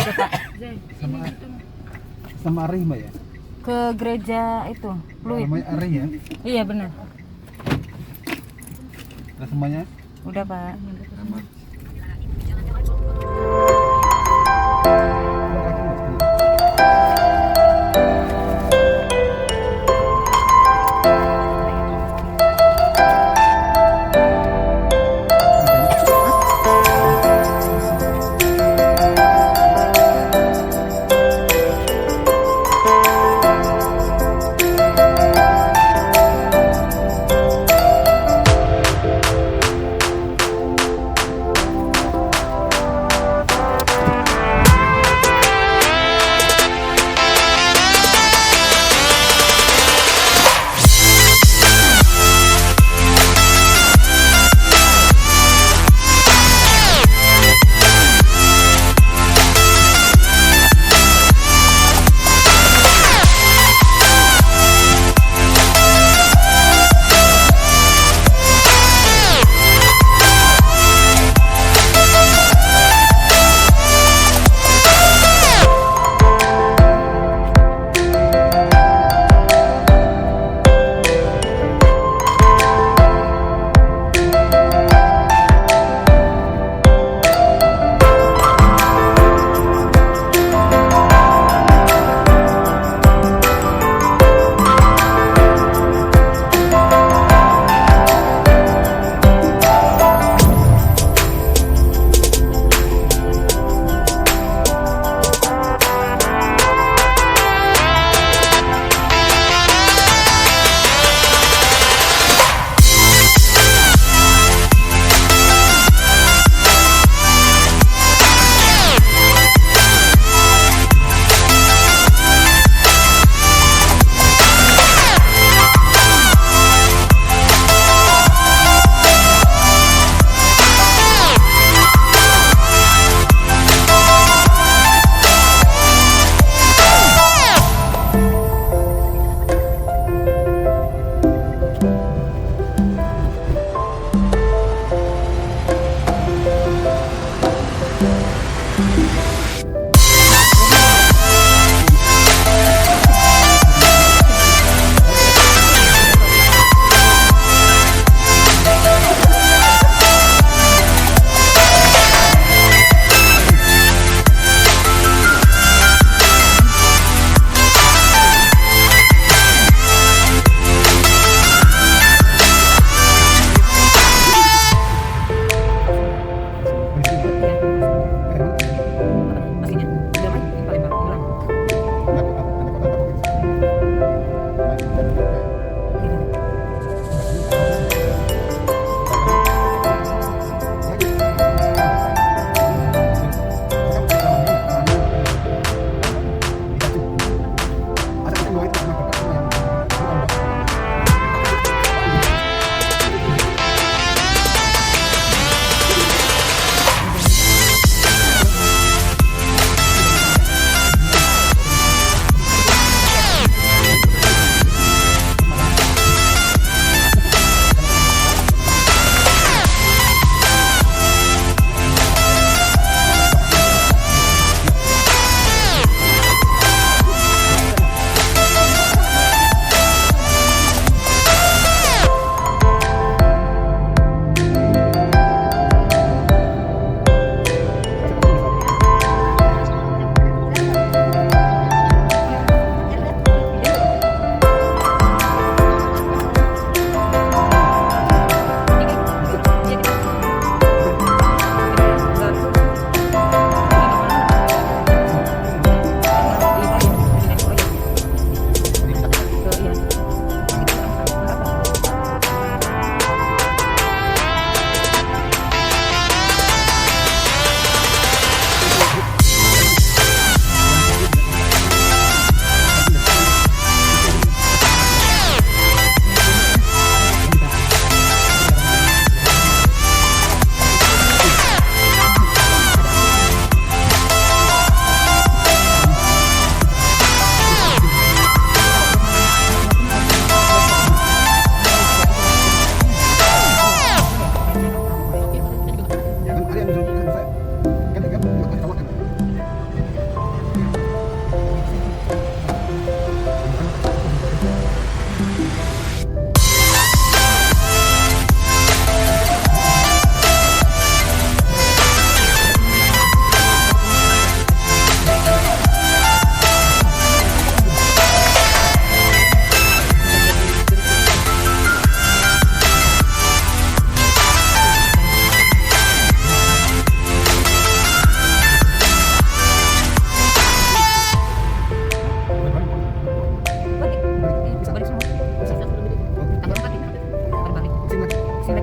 Udah, Pak. Sama sama Ari Mbak ya? Ke gereja itu, Pluit. Namanya Ari ya? Iya benar. Udah semuanya? Udah, Pak.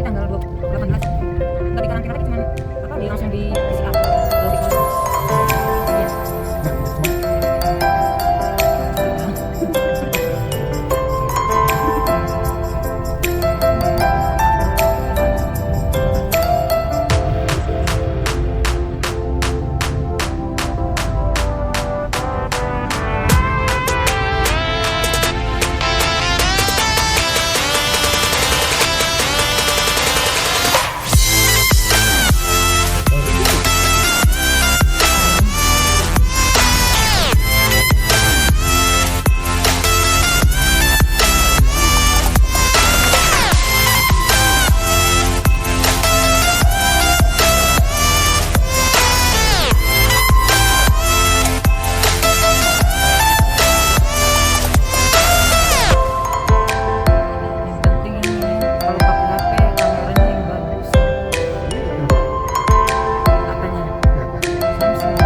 tanggal 18. Enggak di karantina lagi, cuman apa di langsung di PCR. Iya. Yang penting ini kalau pakai HP kameranya yang bagus. Apanya? Samsung.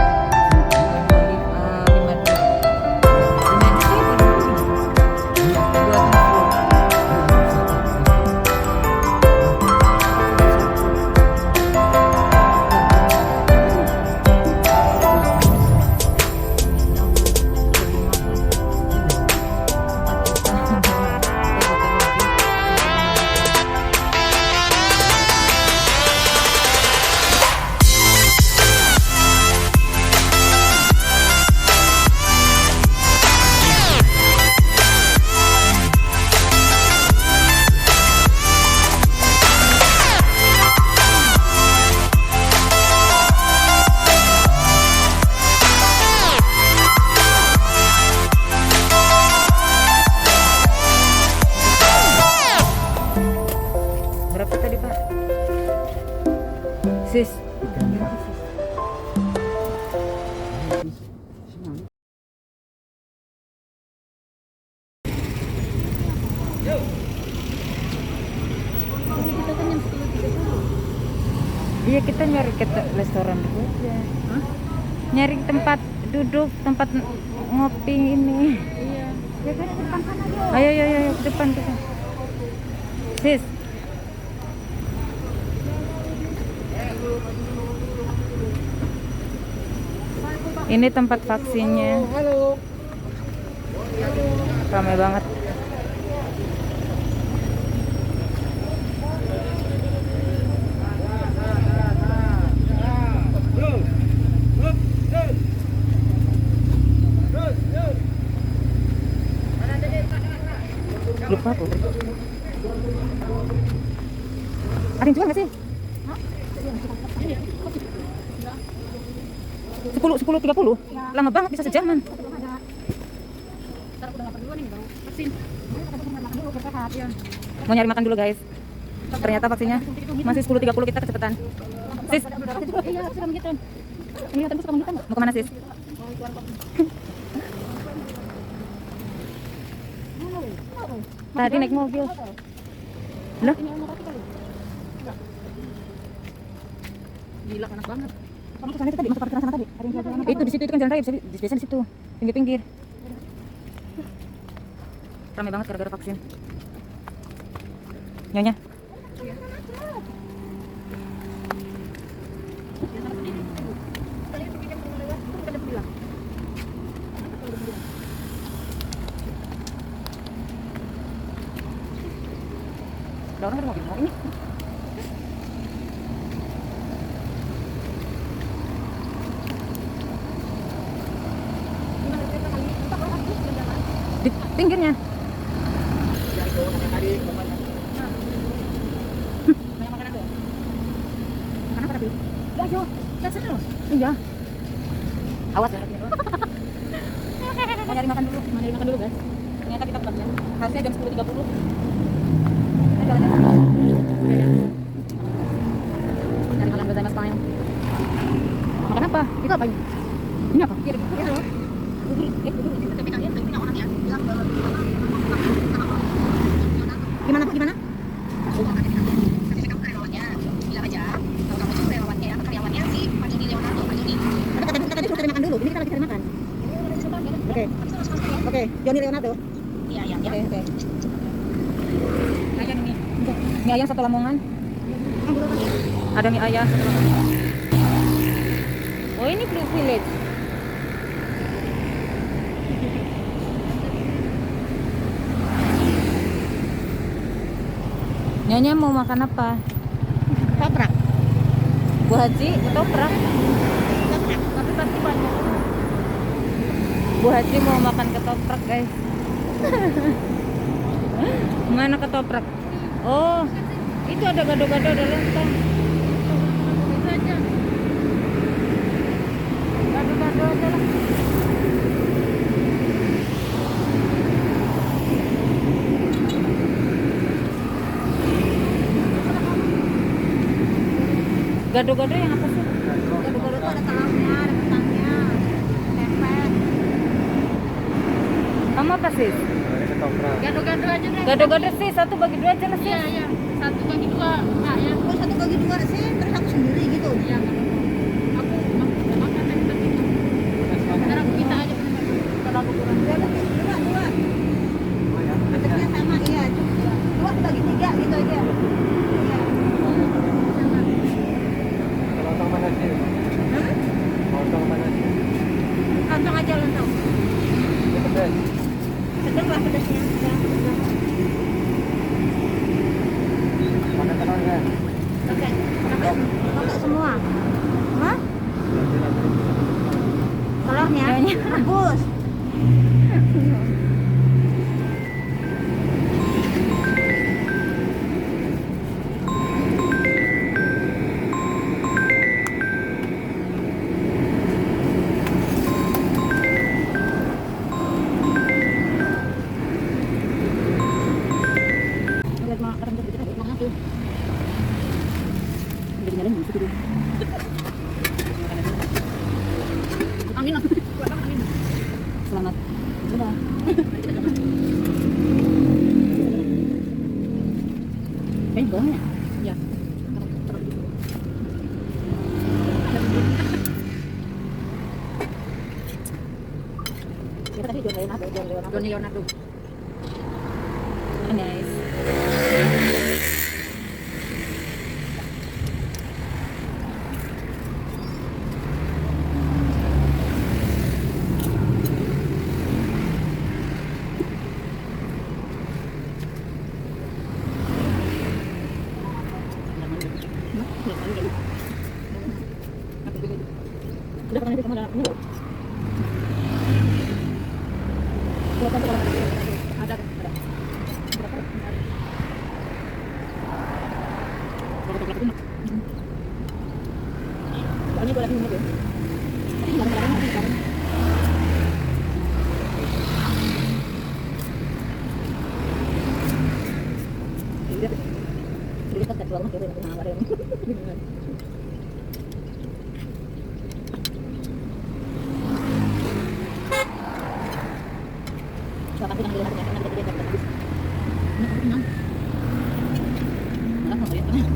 Berapa tadi Pak? Sis. Iya kita nyari ke restoran dulu aja. Nyari tempat duduk, tempat ngopi ini. Iya. Ya kan depan sana yuk. Ayo ke depan kita. Sis. Ini tempat vaksinnya. Halo. Ramai banget. Lupa aku. Ada yang jual nggak sih? 10:30. Lama banget, bisa sejaman. Mau nyari makan dulu guys. Ternyata vaksinnya masih 10:30, kita kecepatan. Sis, Iya, sudah begitu. Ini tembus kamu hitam. mau kemana sis? Tadi naik mobil. Loh? Gila panas banget. Kamu kesana itu tadi, masuk parkiran sana tadi. Itu di situ, itu kan jalan raya, biasanya di situ, pinggir-pinggir. Ramai banget gara-gara vaksin. Nyonya. Ada orang ada mobil mau ini. Di pinggirnya. Iya. Awas ya. Mau nyari makan dulu guys. Ternyata kita belum ya. Harusnya jam 10:30. Cari makan bersama Spanyol. Makan apa? Itu apa ini? Ini apa? Gimana Pak? Gimana? Oke, Joni Leonardo. Iya. Oke. Ini ayam satu Lamongan. Ada mie ayam. Oh ini Blue Village. Nyonya mau makan apa? Toprak. Bu Haji, ketoprak. Tapi pasti banyak. Bu Haji mau makan ketoprak guys. Mana ketoprak? Oh, itu ada gado-gado, ada lontong. Itu aja. Gado-gado aja lah. Gado-gado yang apa sih? Gado-gado tuh ada telurnya, ada kentangnya, tempe. Kamu apa sih? Ketoprak. Gado-gado aja deh. Gado-gado sih, satu bagi dua aja lah sih. Iya, iya. 1/2. Nah, ya. Oh, 1/2 sih, terus aku sendiri gitu. Iya, aku makan tadi. Sekarang kita aja kalau aku kurang. Dua. Bentuknya sama, iya. Dua bagi 3 gitu aja. Iya. Lontong mana sih? Lontong mana sih? Lontong aja lontong. Pedas. Sedang lah pedasnya. Makan telur kan? Pakai semua. Hah? Telurnya Telurnya. rebus. Angin lah. Selamat. Udah. Kayaknya banyak. Ya. Kita tadi John Leonardo. Nice. Udah pernah di kamar dulu. Ada. Soalnya gue lagi minum ya. Tapi barang-barangnya masih barang. Jadi kita keluar rumah kita nama barang. Siapa pun yang dilihat karena kita tidak dapat habis. Ini malah mau lihat kan.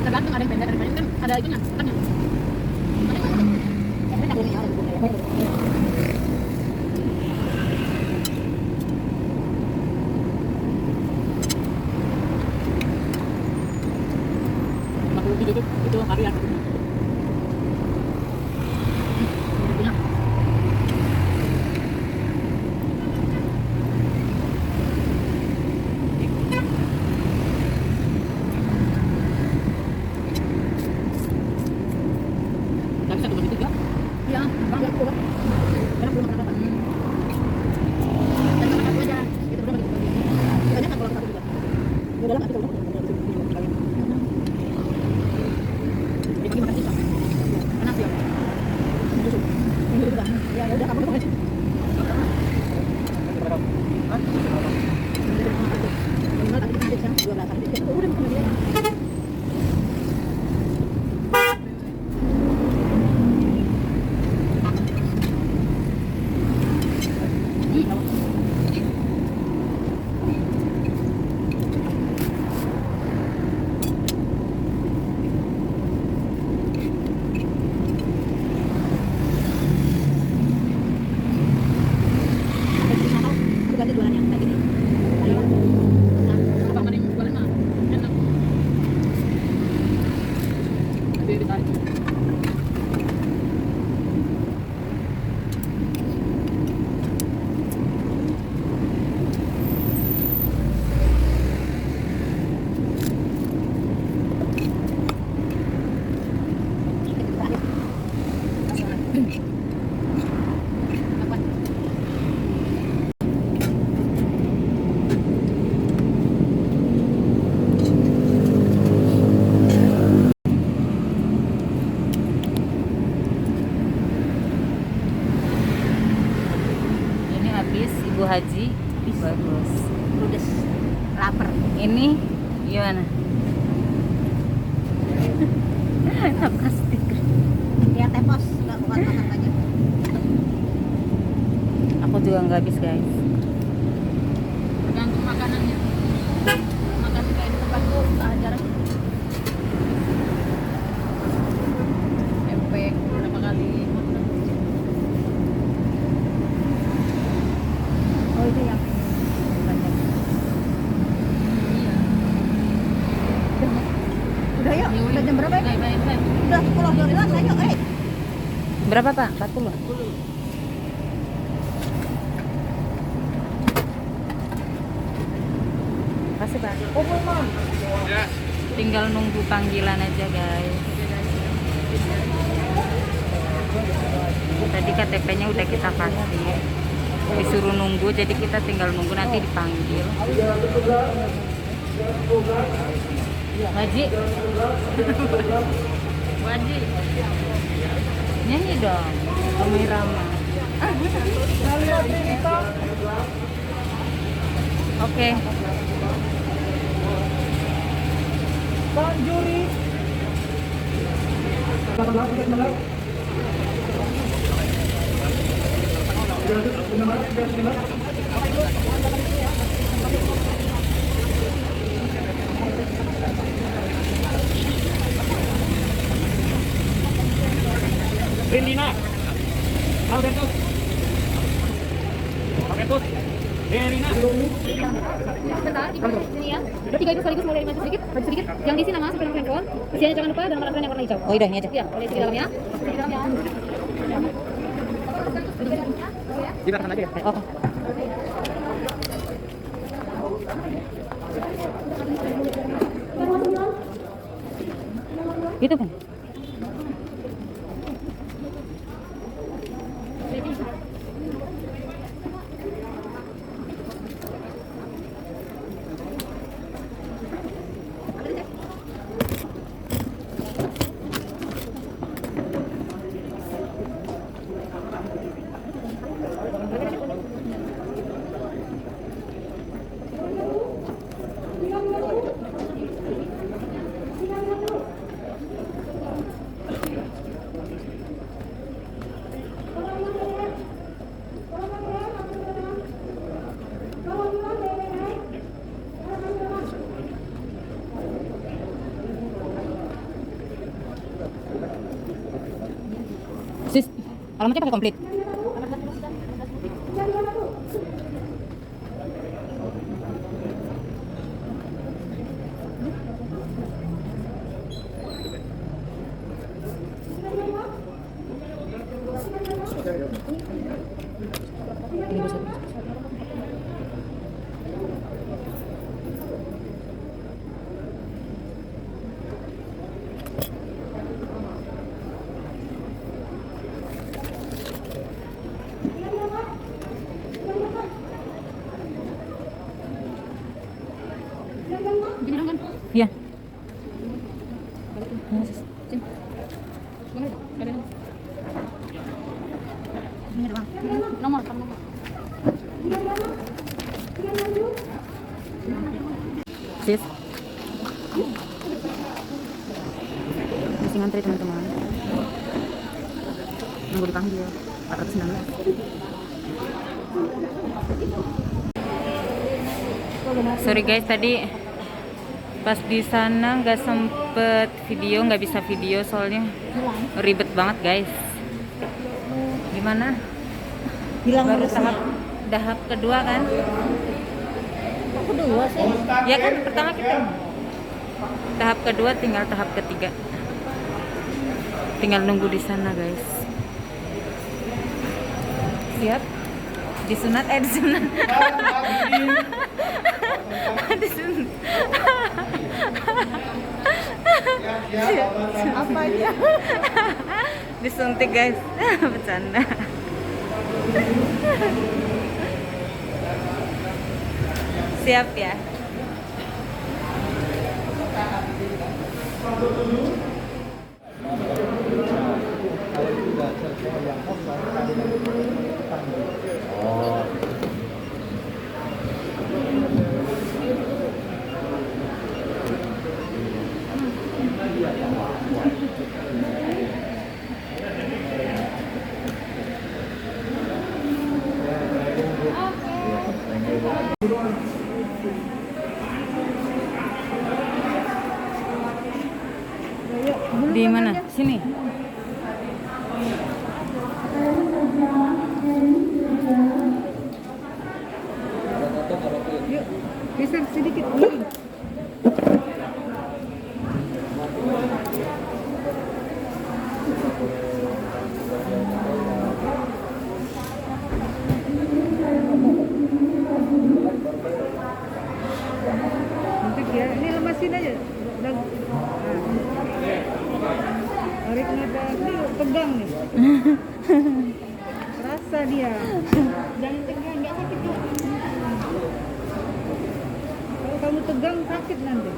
Tergantung ada yang pendek, ada yang kan ada itunya, kan ya. Itu varian. Iya, bang, aku kan. Karena belum pernah dapat. Dan makan aku aja. Itu belum bagi. Banyak kan kalau satu juga. Di dalam ada udah. Jadi pagi makan pisang. Panas ya. Susu. Ini Ya udah kamu aja. Ibu Haji bagus. Ludes. Lapar. Ini gimana? Pasti. Ya tepos, enggak buat makan banyak. Aku juga nggak habis guys. Tergantung makanannya. Makan kayak di tempatku jarang. Empek berapa kali makan. Oh itu yang iya. Udah yuk, udah jam berapa ya? Udah 10:12, ayo, Berapa Pak? 40? Kasih Pak. Ya. Tinggal nunggu panggilan aja guys. Tadi KTP-nya udah kita kasih. Disuruh nunggu, jadi kita tinggal nunggu nanti dipanggil. Haji. Haji. Nyanyi dong. Ramai Rama. Oke. Pak Juri. Rindina. Halo Dentus. Oke Dentus. Rindina. Bentar, sini ya. Bertiga itu sekaligus mulai maju sedikit, Yang diisi nama sampai nomor handphone. Usianya jangan lupa dan nomor antrian yang warna hijau. Oh udah ini aja. Iya, boleh isi di dalamnya. Isi di dalamnya. Di belakang aja ya. Oke. Gitu kan? Sis, alamatnya pakai komplit. Ini bisa. Iya. Ini bang. Nomor kan nomor. Sis. Masih ngantri teman-teman. Nunggu dipanggil. 419. Sorry guys, tadi pas di sana nggak sempet video, nggak bisa video soalnya ribet banget guys. Gimana? Hilang Baru terusnya. tahap kedua kan? Kok kedua sih? Ya kan pertama kita tahap kedua, tinggal tahap ketiga. Tinggal nunggu di sana guys. Siap? Disunat disunat. Disunat. Apa aja? Disuntik guys. Bercanda. Siap ya? Kalau sudah selesai yang kosong, tadi panggil. Oh. Di mana? Sini. Yuk, geser sedikit miring. Nanti ya, ini lemasin aja. Udah. Tarik nafas, ini pegang nih. Rasa dia. Jangan tegang, nggak sakit tuh. Kalau kamu tegang sakit nanti.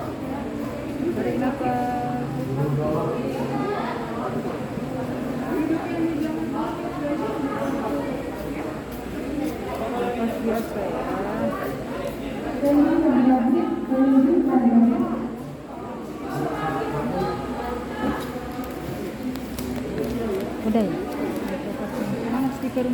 Tarik nafas. Nafas biasa ya. Udah ya? Mana stiker?